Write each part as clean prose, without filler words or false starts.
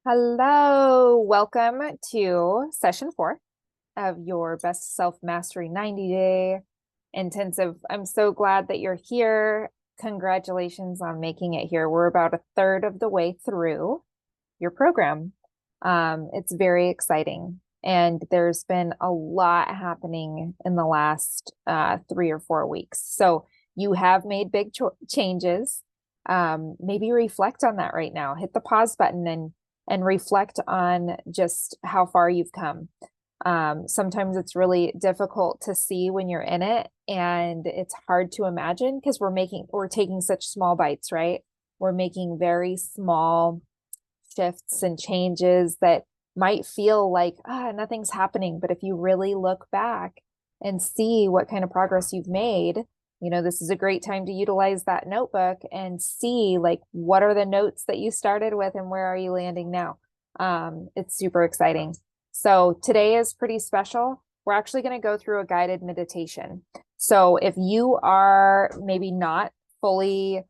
Hello, welcome to session 4 of your Best Self Mastery 90-day intensive. I'm so glad that you're here. Congratulations on making it here. We're about a third of the way through your program. It's very exciting, and there's been a lot happening in the last 3 or 4 weeks. So you have made big changes. Maybe reflect on that right now. Hit the pause button and reflect on just how far you've come. Sometimes it's really difficult to see when you're in it, and it's hard to imagine because we're taking such small bites, right? We're making very small shifts and changes that might feel like nothing's happening. But if you really look back and see what kind of progress you've made, this is a great time to utilize that notebook and see like what are the notes that you started with and where are you landing now. It's super exciting. So today is pretty special. We're actually going to go through a guided meditation. So if you are maybe not fully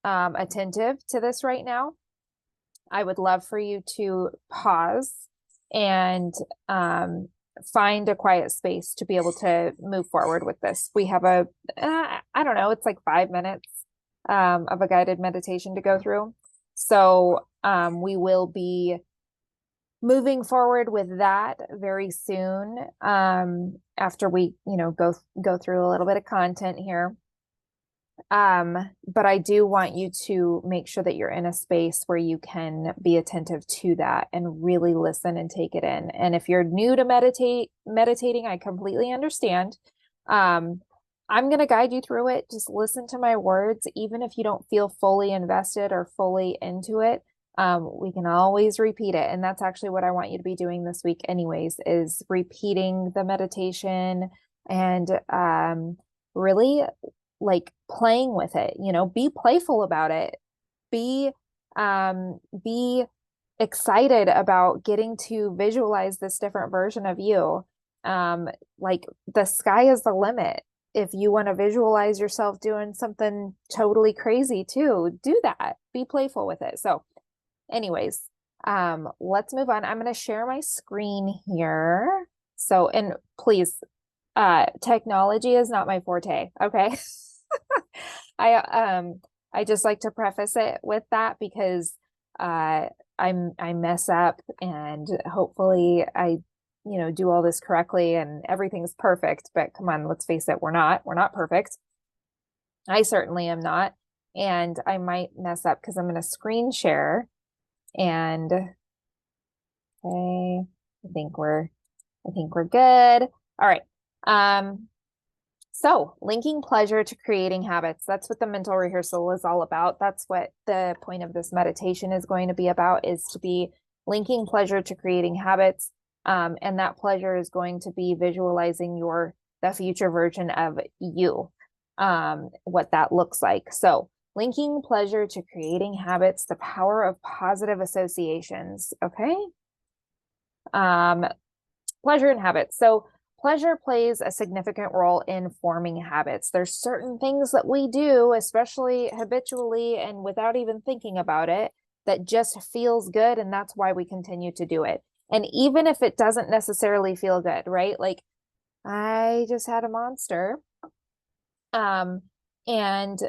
attentive to this right now, I would love for you to pause and find a quiet space to be able to move forward with this. We have I don't know, it's like 5 minutes of a guided meditation to go through. So we will be moving forward with that very soon after we, go through a little bit of content here. But I do want you to make sure that you're in a space where you can be attentive to that and really listen and take it in. And if you're new to meditating, I completely understand. I'm going to guide you through it. Just listen to my words, even if you don't feel fully invested or fully into it. We can always repeat it. And that's actually what I want you to be doing this week anyways, is repeating the meditation and really like playing with it, be playful about it. Be excited about getting to visualize this different version of you. Like the sky is the limit. If you want to visualize yourself doing something totally crazy too, do that. Be playful with it. So anyways, let's move on. I'm going to share my screen here. So, and please, technology is not my forte. Okay. I just like to preface it with that because I mess up, and hopefully I do all this correctly and everything's perfect. But come on, let's face it, we're not perfect. I certainly am not, and I might mess up because I'm going to screen share. And okay, I think we're good. All right. So linking pleasure to creating habits. That's what the mental rehearsal is all about. That's what the point of this meditation is going to be about, is to be linking pleasure to creating habits. And that pleasure is going to be visualizing the future version of you, what that looks like. So linking pleasure to creating habits, the power of positive associations. Okay. Pleasure and habits. So pleasure plays a significant role in forming habits. There's certain things that we do, especially habitually and without even thinking about it, that just feels good, and that's why we continue to do it. And even if it doesn't necessarily feel good, right? Like I just had a monster. And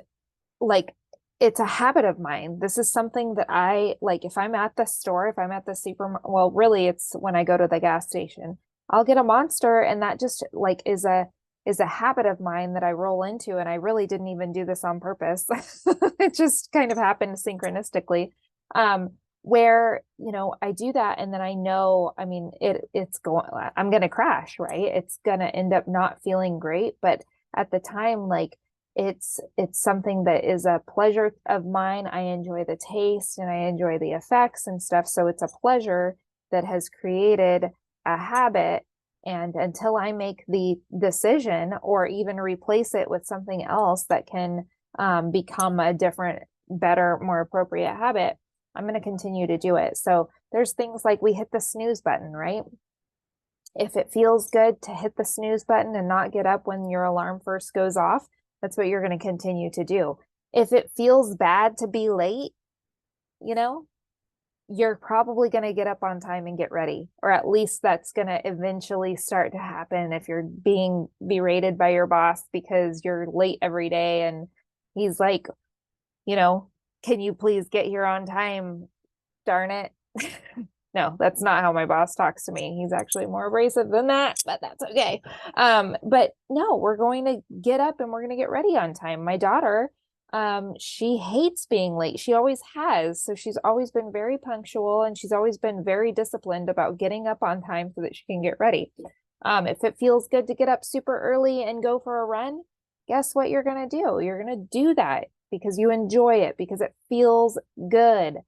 like it's a habit of mine. This is something that I like. If I'm at the store, if I'm at the well, really it's when I go to the gas station, I'll get a monster, and that just like is a habit of mine that I roll into, and I really didn't even do this on purpose. It just kind of happened synchronistically. Where, I do that, and then I know, I mean, I'm gonna crash, right? It's gonna end up not feeling great, but at the time, like it's something that is a pleasure of mine. I enjoy the taste and I enjoy the effects and stuff. So it's a pleasure that has created a habit. And until I make the decision or even replace it with something else that can become a different, better, more appropriate habit, I'm going to continue to do it. So there's things like we hit the snooze button, right? If it feels good to hit the snooze button and not get up when your alarm first goes off, that's what you're going to continue to do. If it feels bad to be late, you know, you're probably going to get up on time and get ready, or at least that's going to eventually start to happen if you're being berated by your boss because you're late every day and he's like, can you please get here on time? Darn it. No, that's not how my boss talks to me. He's actually more abrasive than that, but that's okay. But no, we're going to get up and we're going to get ready on time. My daughter, she hates being late. She always has. So she's always been very punctual and she's always been very disciplined about getting up on time so that she can get ready. If it feels good to get up super early and go for a run, guess what you're going to do? You're going to do that because you enjoy it, because it feels good.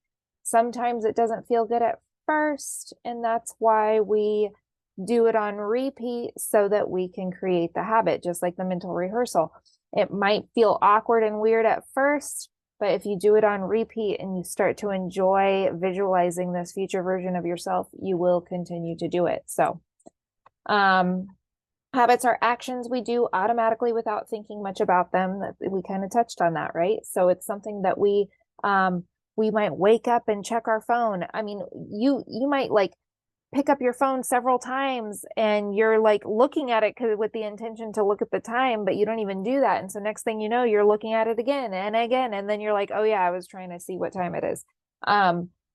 Sometimes it doesn't feel good at first, and that's why we do it on repeat so that we can create the habit, just like the mental rehearsal. It might feel awkward and weird at first, but if you do it on repeat and you start to enjoy visualizing this future version of yourself, you will continue to do it. So, habits are actions we do automatically without thinking much about them. We kind of touched on that, right? So it's something that we might wake up and check our phone. I mean, you might like pick up your phone several times and you're like looking at it with the intention to look at the time, but you don't even do that. And so next thing you know, you're looking at it again and again, and then you're like, oh yeah, I was trying to see what time it is.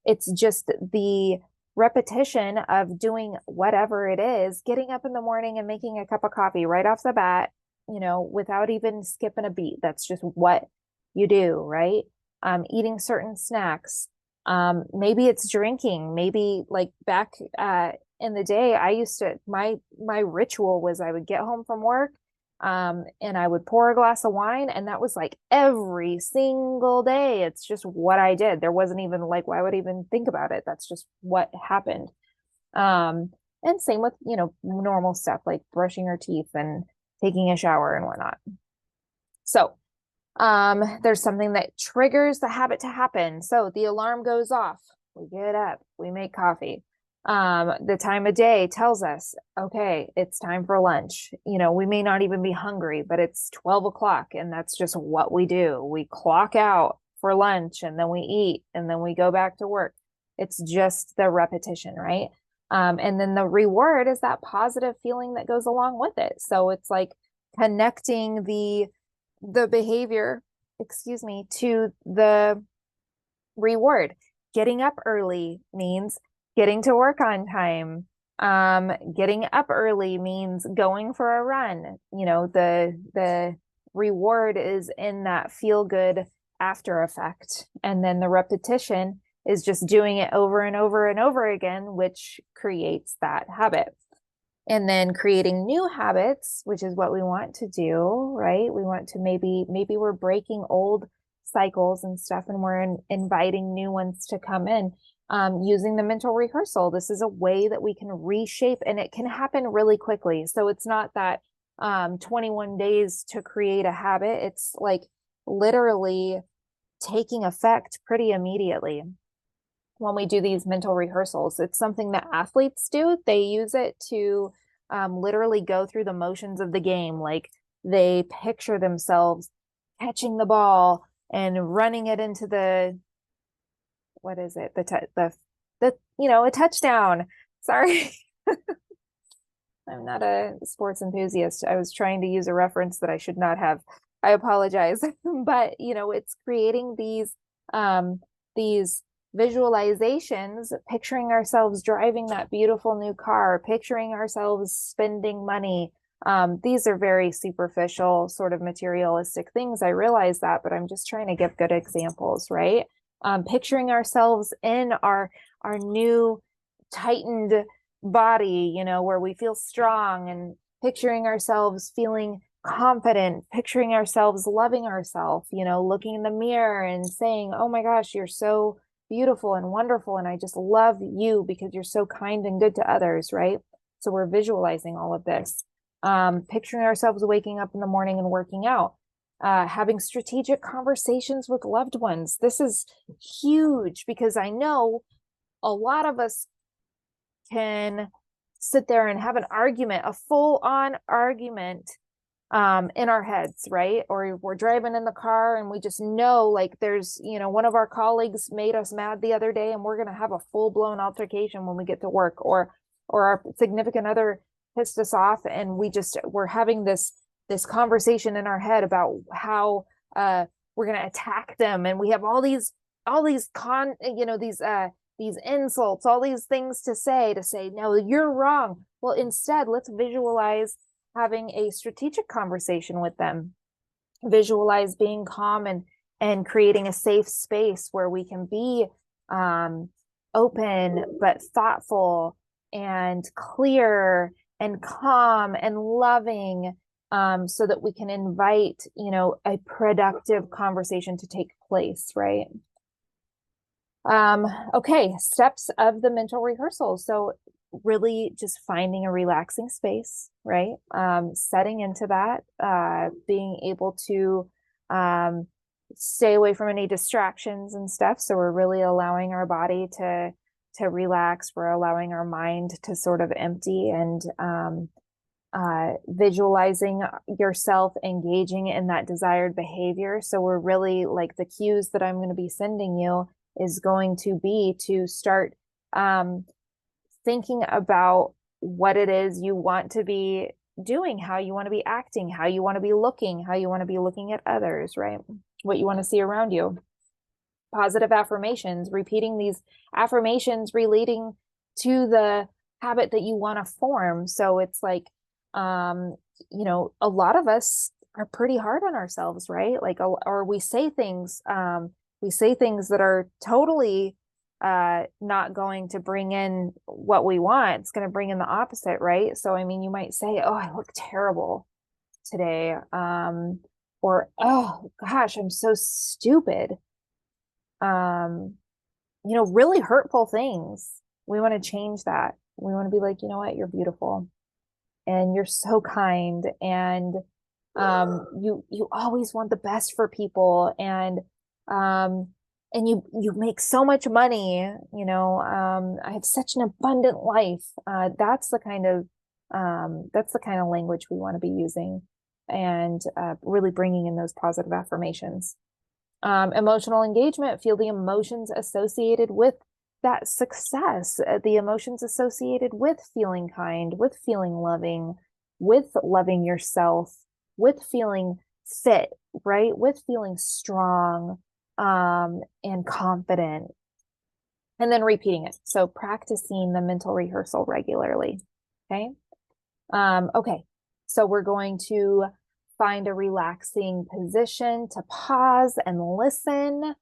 It's just the repetition of doing whatever it is, getting up in the morning and making a cup of coffee right off the bat, without even skipping a beat. That's just what you do, right? Eating certain snacks. Maybe it's drinking. Maybe like back in the day, I used to, my ritual was I would get home from work and I would pour a glass of wine, and that was like every single day. It's just what I did. There wasn't even like, why would I even think about it? That's just what happened. And same with, normal stuff like brushing your teeth and taking a shower and whatnot. So there's something that triggers the habit to happen. So the alarm goes off, we get up, we make coffee. The time of day tells us, okay, it's time for lunch. We may not even be hungry, but it's 12 o'clock and that's just what we do. We clock out for lunch and then we eat and then we go back to work. It's just the repetition, right? And then the reward is that positive feeling that goes along with it. So it's like connecting the behavior, to the reward. Getting up early means getting to work on time. Getting up early means going for a run. The reward is in that feel good after effect. And then the repetition is just doing it over and over and over again, which creates that habit. And then creating new habits, which is what we want to do, right? We want to maybe we're breaking old cycles and stuff and we're inviting new ones to come in. Using the mental rehearsal, this is a way that we can reshape, and it can happen really quickly. So it's not that 21 days to create a habit. It's like literally taking effect pretty immediately. When we do these mental rehearsals, it's something that athletes do. They use it to literally go through the motions of the game. Like they picture themselves catching the ball and running it into the, what is it? A touchdown. Sorry. I'm not a sports enthusiast. I was trying to use a reference that I should not have. I apologize. But, it's creating these visualizations, picturing ourselves driving that beautiful new car, picturing ourselves spending money. These are very superficial, sort of materialistic things. I realize that, but I'm just trying to give good examples, right? Picturing ourselves in our new tightened body, where we feel strong, and picturing ourselves feeling confident, picturing ourselves loving ourselves, looking in the mirror and saying, oh my gosh, you're so beautiful and wonderful, and I just love you because you're so kind and good to others, right? So we're visualizing all of this. Picturing ourselves waking up in the morning and working out. Having strategic conversations with loved ones. This is huge because I know a lot of us can sit there and have an argument, a full-on argument, in our heads, right? Or we're driving in the car and we just know like there's, one of our colleagues made us mad the other day and we're going to have a full-blown altercation when we get to work, or our significant other pissed us off and we're having this conversation in our head about how we're going to attack them, and we have all these these insults, all these things to say no, you're wrong. Well, instead, let's visualize having a strategic conversation with them. Visualize being calm and creating a safe space where we can be open but thoughtful and clear and calm and loving, so that we can invite, a productive conversation to take place, right? Okay, steps of the mental rehearsal. So really just finding a relaxing space, right? Setting into that, being able to stay away from any distractions and stuff. So we're really allowing our body to relax. We're allowing our mind to sort of empty, and visualizing yourself engaging in that desired behavior. So we're really like the cues that I'm going to be sending you is going to be to start thinking about what it is you want to be doing, how you want to be acting, how you want to be looking, how you want to be looking at others, right? What you want to see around you. Positive affirmations, repeating these affirmations relating to the habit that you want to form. So it's like, a lot of us are pretty hard on ourselves, right? Like, or we say things that are totally not going to bring in what we want. It's going to bring in the opposite, right? So, I mean, you might say, oh, I look terrible today. Or, oh gosh, I'm so stupid. Really hurtful things. We want to change that. We want to be like, you know what? You're beautiful and you're so kind. And you always want the best for people. And you make so much money, I have such an abundant life. That's the kind of language we want to be using, and really bringing in those positive affirmations. Emotional engagement, feel the emotions associated with that success, the emotions associated with feeling kind, with feeling loving, with loving yourself, with feeling fit, right? With feeling strong, and confident, and then repeating it. So practicing the mental rehearsal regularly. Okay. Okay. So we're going to find a relaxing position to pause and listen.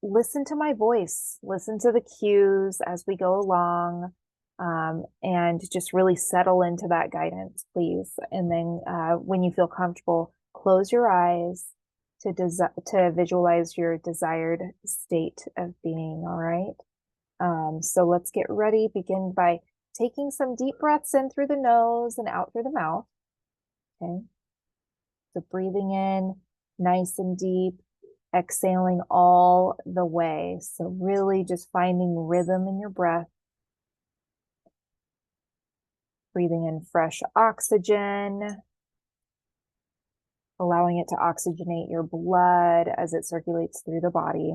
Listen to my voice, listen to the cues as we go along, and just really settle into that guidance, please. And then when you feel comfortable, close your eyes to visualize your desired state of being, all right? So let's get ready. Begin by taking some deep breaths in through the nose and out through the mouth. Okay. So breathing in nice and deep, exhaling all the way. So really just finding rhythm in your breath. Breathing in fresh oxygen, allowing it to oxygenate your blood as it circulates through the body.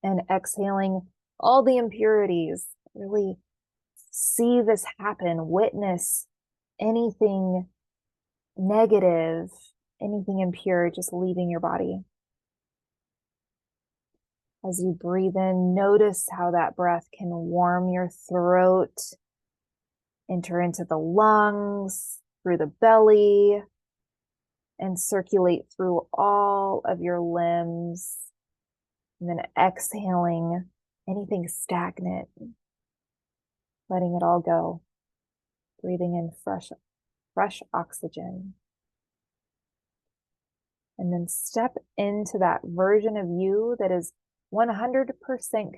And exhaling all the impurities. Really see this happen, witness anything negative, anything impure, just leaving your body. As you breathe in, notice how that breath can warm your throat, enter into the lungs, through the belly, and circulate through all of your limbs. And then exhaling anything stagnant, letting it all go. Breathing in fresh oxygen. And then step into that version of you that is 100%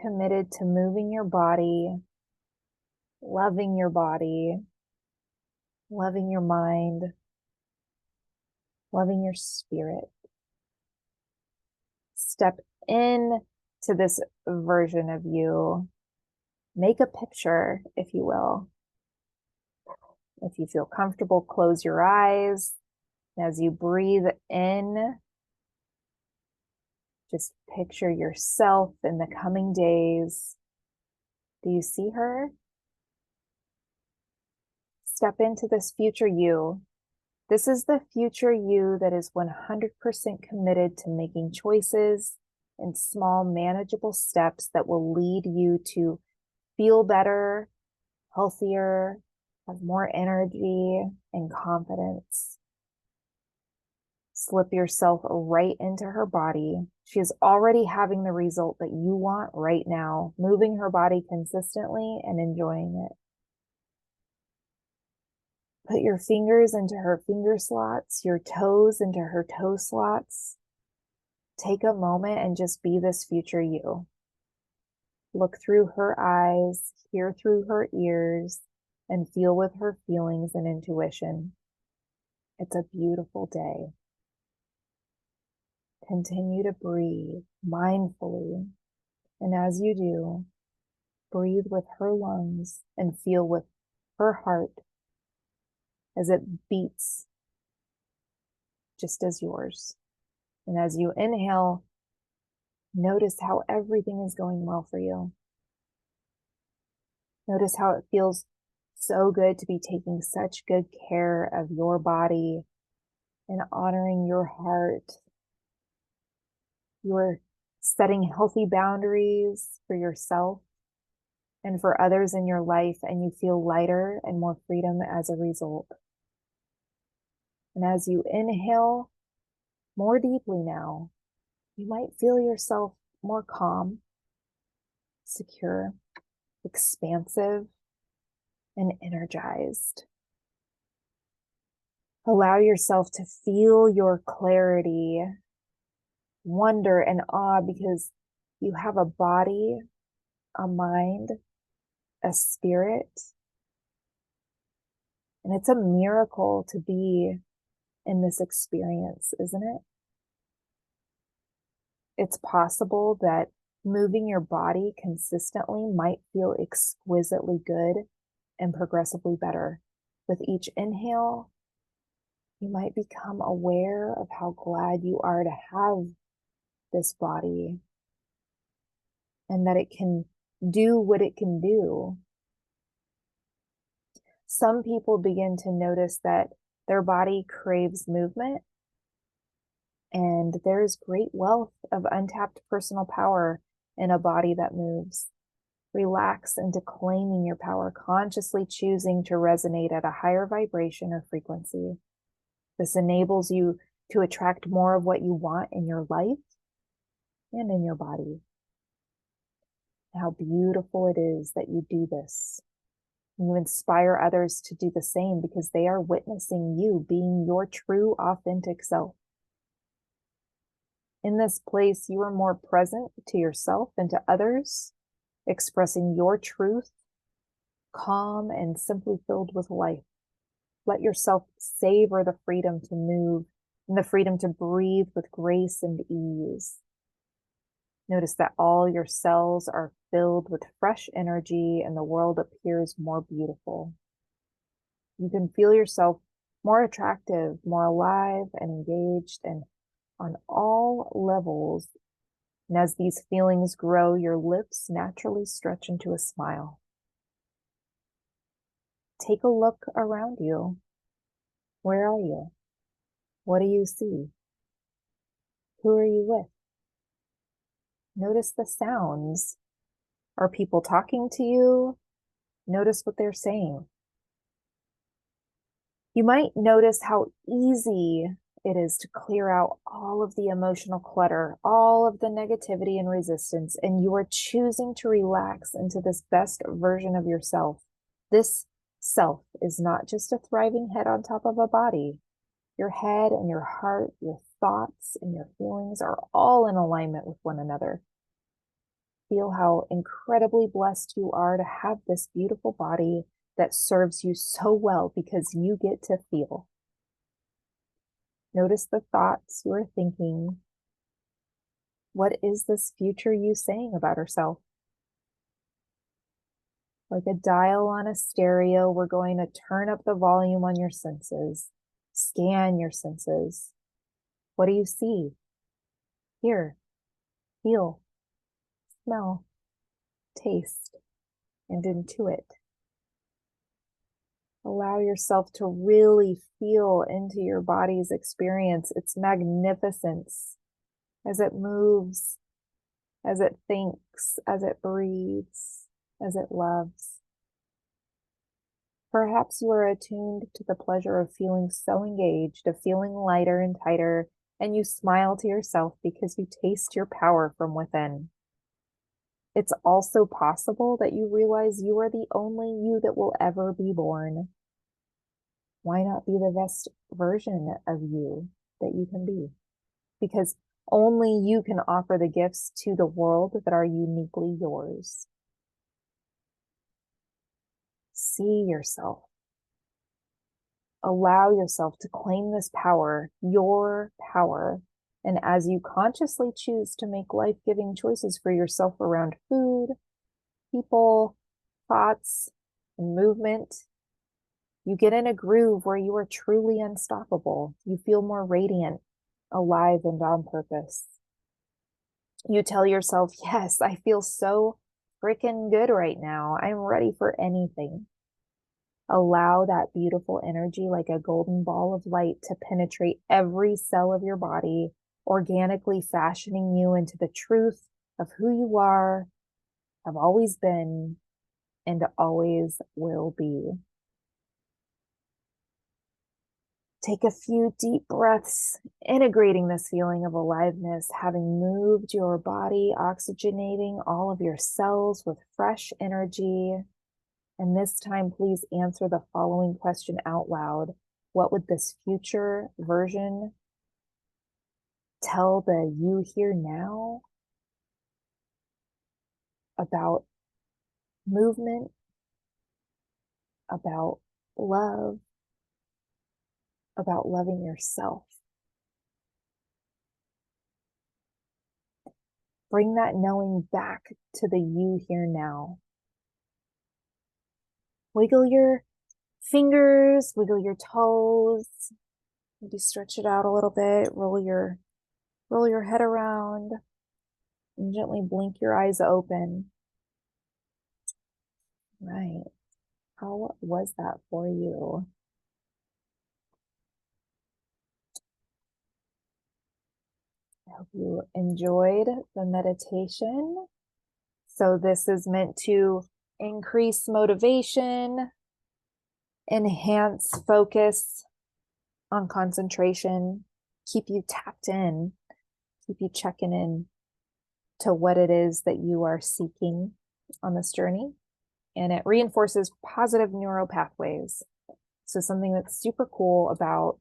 committed to moving your body, loving your body, loving your mind, loving your spirit. Step in to this version of you. Make a picture, if you will. If you feel comfortable, close your eyes. As you breathe in, just picture yourself in the coming days. Do you see her? Step into this future you. This is the future you that is 100% committed to making choices and small, manageable steps that will lead you to feel better, healthier, have more energy and confidence. Slip yourself right into her body. She is already having the result that you want right now, moving her body consistently and enjoying it. Put your fingers into her finger slots, your toes into her toe slots. Take a moment and just be this future you. Look through her eyes, hear through her ears, and feel with her feelings and intuition. It's a beautiful day. Continue to breathe mindfully. And as you do, breathe with her lungs and feel with her heart as it beats just as yours. And as you inhale, notice how everything is going well for you. Notice how it feels so good to be taking such good care of your body and honoring your heart. You're setting healthy boundaries for yourself and for others in your life, and you feel lighter and more freedom as a result. And as you inhale more deeply now, you might feel yourself more calm, secure, expansive, and energized. Allow yourself to feel your clarity, wonder, and awe because you have a body, a mind, a spirit. And it's a miracle to be in this experience, isn't it? It's possible that moving your body consistently might feel exquisitely good and progressively better. With each inhale, you might become aware of how glad you are to have this body and that it can do what it can do. Some people begin to notice that their body craves movement, and there's great wealth of untapped personal power in a body that moves. Relax into claiming your power, consciously choosing to resonate at a higher vibration or frequency. This enables you to attract more of what you want in your life and in your body. How beautiful it is that you do this. And you inspire others to do the same because they are witnessing you being your true, authentic self. In this place, you are more present to yourself and to others, expressing your truth, calm and simply filled with life. Let yourself savor the freedom to move and the freedom to breathe with grace and ease. Notice that all your cells are filled with fresh energy and the world appears more beautiful. You can feel yourself more attractive, more alive and engaged, and on all levels. And as these feelings grow, your lips naturally stretch into a smile. Take a look around you. Where are you? What do you see? Who are you with? Notice the sounds. Are people talking to you? Notice what they're saying. You might notice how easy it is to clear out all of the emotional clutter, all of the negativity and resistance, and you are choosing to relax into this best version of yourself. This self is not just a thriving head on top of a body. Your head and your heart, your thoughts and your feelings are all in alignment with one another. Feel how incredibly blessed you are to have this beautiful body that serves you so well because you get to feel. Notice the thoughts you are thinking. What is this future you saying about herself? Like a dial on a stereo, we're going to turn up the volume on your senses, scan your senses. What do you see, hear, feel, smell, taste, and intuit? Allow yourself to really feel into your body's experience, its magnificence as it moves, as it thinks, as it breathes, as it loves. Perhaps you are attuned to the pleasure of feeling so engaged, of feeling lighter and tighter, and you smile to yourself because you taste your power from within. It's also possible that you realize you are the only you that will ever be born. Why not be the best version of you that you can be? Because only you can offer the gifts to the world that are uniquely yours. See yourself. Allow yourself to claim this power, your power. And as you consciously choose to make life-giving choices for yourself around food, people, thoughts, and movement, you get in a groove where you are truly unstoppable. You feel more radiant, alive, and on purpose. You tell yourself, yes, I feel so freaking good right now. I'm ready for anything. Allow that beautiful energy like a golden ball of light to penetrate every cell of your body, organically fashioning you into the truth of who you are, have always been, and always will be. Take a few deep breaths, integrating this feeling of aliveness, having moved your body, oxygenating all of your cells with fresh energy. And this time, please answer the following question out loud. What would this future version tell the you here now about movement, about love, about loving yourself? Bring that knowing back to the you here now. Wiggle your fingers, wiggle your toes, maybe stretch it out a little bit, roll your head around, and gently blink your eyes open. Right. How was that for you? I hope you enjoyed the meditation. So this is meant to increase motivation, enhance focus on concentration, keep you tapped in, keep you checking in to what it is that you are seeking on this journey. And it reinforces positive neural pathways. So something that's super cool about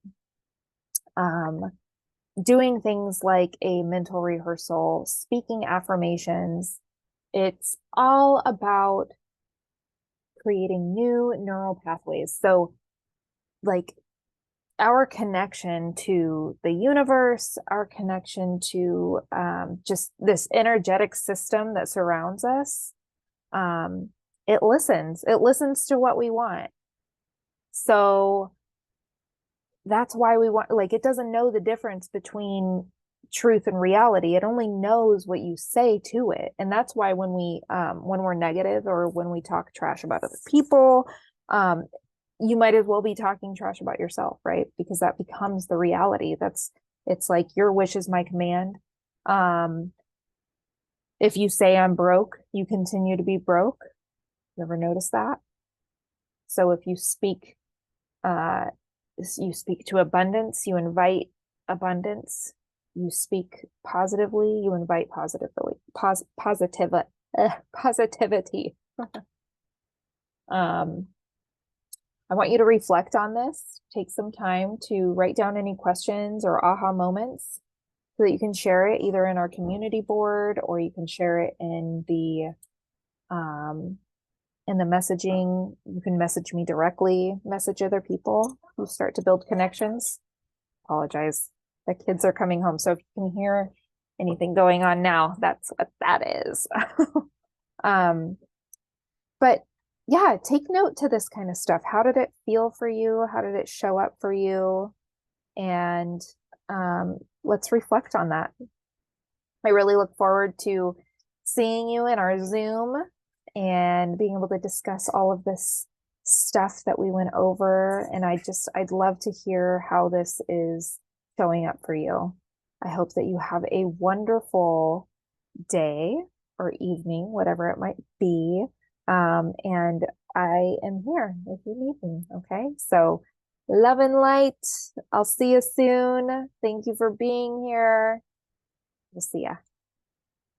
doing things like a mental rehearsal, speaking affirmations, it's all about creating new neural pathways. So like our connection to the universe, our connection to just this energetic system that surrounds us, it listens to what we want. So that's why we want, like, it doesn't know the difference between truth and reality. It only knows what you say to it. And that's why when we're negative or when we talk trash about other people, you might as well be talking trash about yourself, right? Because that becomes the reality. It's like your wish is my command. If you say I'm broke, you continue to be broke. You ever notice that? So if you speak to abundance, you invite abundance. You speak positively, you invite positivity. I want you to reflect on this. Take some time to write down any questions or aha moments so that you can share it either in our community board or you can share it in the messaging. You can message me directly, message other people who start to build connections. Apologize. The kids are coming home. So if you can hear anything going on now, that's what that is. But yeah, take note to this kind of stuff. How did it feel for you? How did it show up for you? And let's reflect on that. I really look forward to seeing you in our Zoom and being able to discuss all of this stuff that we went over. And I'd love to hear how this is showing up for you. I hope that you have a wonderful day or evening, whatever it might be. And I am here if you need me. Okay. So love and light. I'll see you soon. Thank you for being here. We'll see ya.